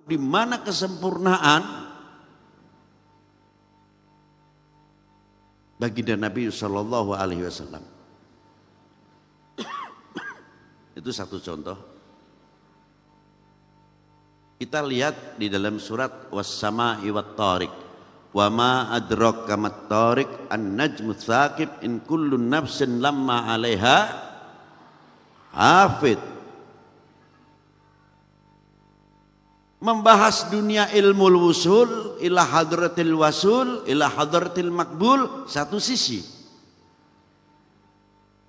di mana kesempurnaan baginda Nabi Shallallahu Alaihi Wasallam. Itu satu contoh. Kita lihat di dalam surat Was-Sama'i wat-Tariq. Wa ma adraka mat-tariq an-najmu tsaqib in kullu nafsin lamma 'alaiha hafid. Membahas dunia ilmu wusul ila hadratil wasul ila hadratil makbul satu sisi.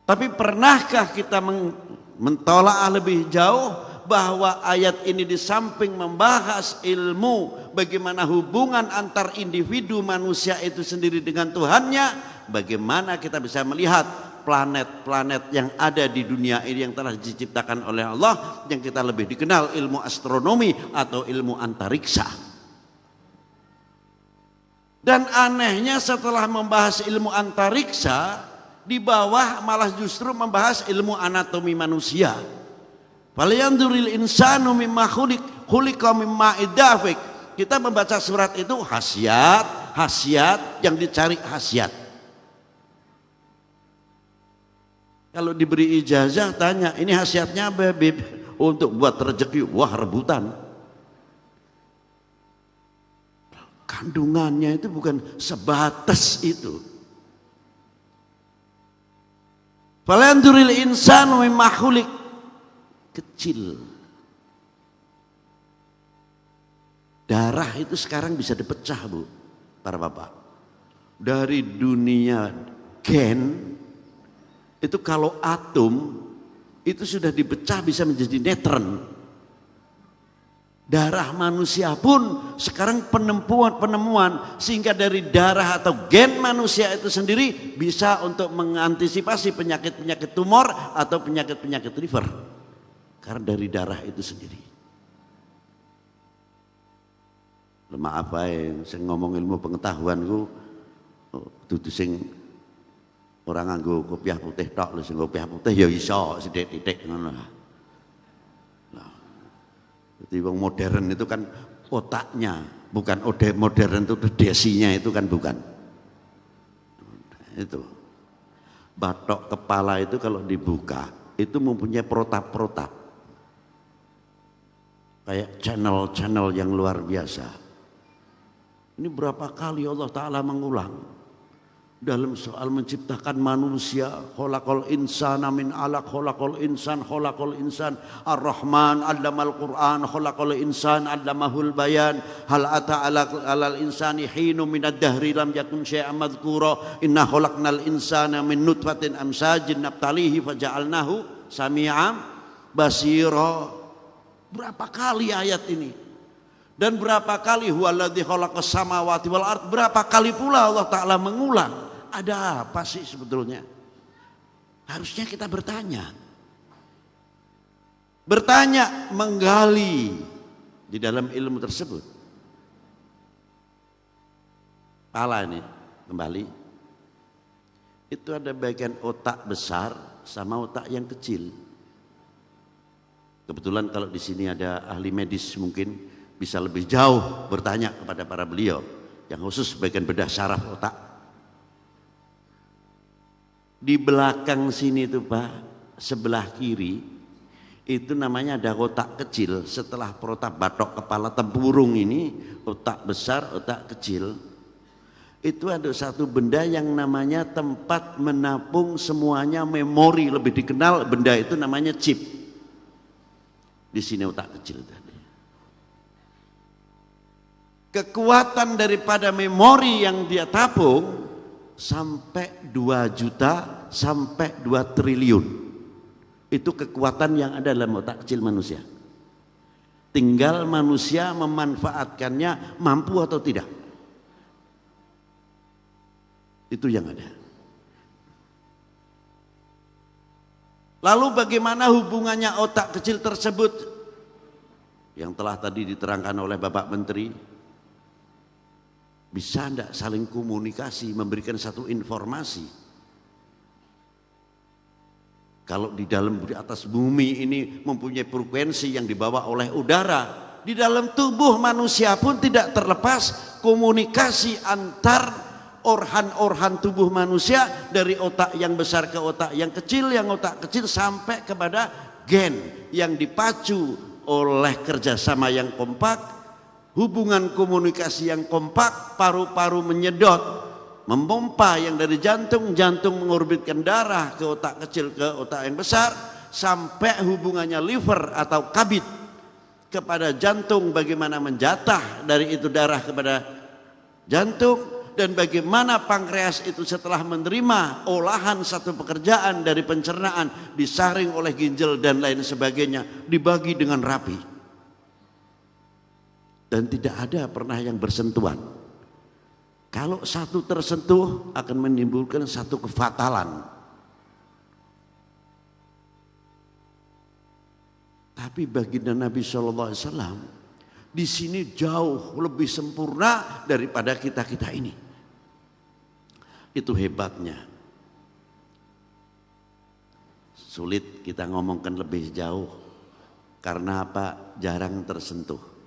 Tapi pernahkah kita mentolaah lebih jauh bahwa ayat ini di samping membahas ilmu bagaimana hubungan antar individu manusia itu sendiri dengan Tuhannya, bagaimana kita bisa melihat planet-planet yang ada di dunia ini yang telah diciptakan oleh Allah, yang kita lebih dikenal ilmu astronomi atau ilmu antariksa. Dan anehnya setelah membahas ilmu antariksa, di bawah malah justru membahas ilmu anatomi manusia. Falyanzuril insanu mimma khuliqa mimma idafik. Kita membaca surat itu khasiat yang dicari khasiat. Kalau diberi ijazah tanya, ini khasiatnya apa, Bib? Untuk buat rezeki, wah rebutan. Kandungannya itu bukan sebatas itu. Falyanzuril insanu mimma khuliq, kecil. Darah itu sekarang bisa dipecah, Bu, para bapak. Dari dunia gen itu kalau atom itu sudah dipecah bisa menjadi neutron. Darah manusia pun sekarang penemuan sehingga dari darah atau gen manusia itu sendiri bisa untuk mengantisipasi penyakit-penyakit tumor atau penyakit-penyakit liver. Karena dari darah itu sendiri. Maaf ae sing ngomong ilmu pengetahuanku dudu sing ora nganggo kopiah putih tok, lho sing kopiah putih ya iso sithik-sithik ngono. Nah, jadi wong modern itu kan otaknya, bukan modern itu desinya itu kan bukan. Itu. Batok kepala itu kalau dibuka itu mempunyai protap-protap. Kayak channel-channel yang luar biasa. Ini berapa kali Allah Ta'ala mengulang dalam soal menciptakan manusia. Khalaqal insana min alaq, khalaqal insan ar-Rahman 'allamal Qur'an, khalaqal insan 'allamahul bayan, hal ata 'alal insani hinum minad dahri lam yakun syai'an madhkura, inna khalaqnal insana min nutfatin amsajin nabtalihi faja'alnahu sami'an basira. Berapa kali ayat ini? Dan berapa kali huwaladzi khalaqas samawati wal ard, berapa kali pula Allah Ta'ala mengulang. Ada apa sih sebetulnya? Harusnya kita bertanya, menggali di dalam ilmu tersebut. Pala ini kembali, itu ada bagian otak besar sama otak yang kecil. Kebetulan kalau di sini ada ahli medis mungkin bisa lebih jauh bertanya kepada para beliau yang khusus bagian bedah saraf otak. Di belakang sini tuh Pak, sebelah kiri itu namanya ada otak kecil. Setelah protap batok kepala tempurung ini, otak besar, otak kecil, itu ada satu benda yang namanya tempat menampung semuanya memori. Lebih dikenal benda itu namanya chip. Di sini otak kecil tadi. Kekuatan daripada memori yang dia tabung sampai 2 juta sampai 2 triliun. Itu kekuatan yang ada dalam otak kecil manusia. Tinggal manusia memanfaatkannya mampu atau tidak. Itu yang ada. Lalu bagaimana hubungannya otak kecil tersebut yang telah tadi diterangkan oleh Bapak Menteri? Bisa tidak saling komunikasi, memberikan satu informasi? Kalau di dalam, di atas bumi ini mempunyai frekuensi yang dibawa oleh udara, di dalam tubuh manusia pun tidak terlepas komunikasi antar organ-organ tubuh manusia, dari otak yang besar ke otak yang kecil, yang otak kecil sampai kepada gen yang dipacu oleh kerjasama yang kompak, hubungan komunikasi yang kompak, paru-paru menyedot memompa yang dari jantung, jantung mengorbitkan darah ke otak kecil ke otak yang besar, sampai hubungannya liver atau kabid kepada jantung, bagaimana menjatah dari itu darah kepada jantung, dan bagaimana pankreas itu setelah menerima olahan satu pekerjaan dari pencernaan disaring oleh ginjal dan lain sebagainya, dibagi dengan rapi dan tidak ada pernah yang bersentuhan. Kalau satu tersentuh akan menimbulkan satu kefatalan. Tapi baginda Nabi SAW di sini jauh lebih sempurna daripada kita ini. Itu hebatnya. Sulit kita ngomongkan lebih jauh. Karena apa? Jarang tersentuh.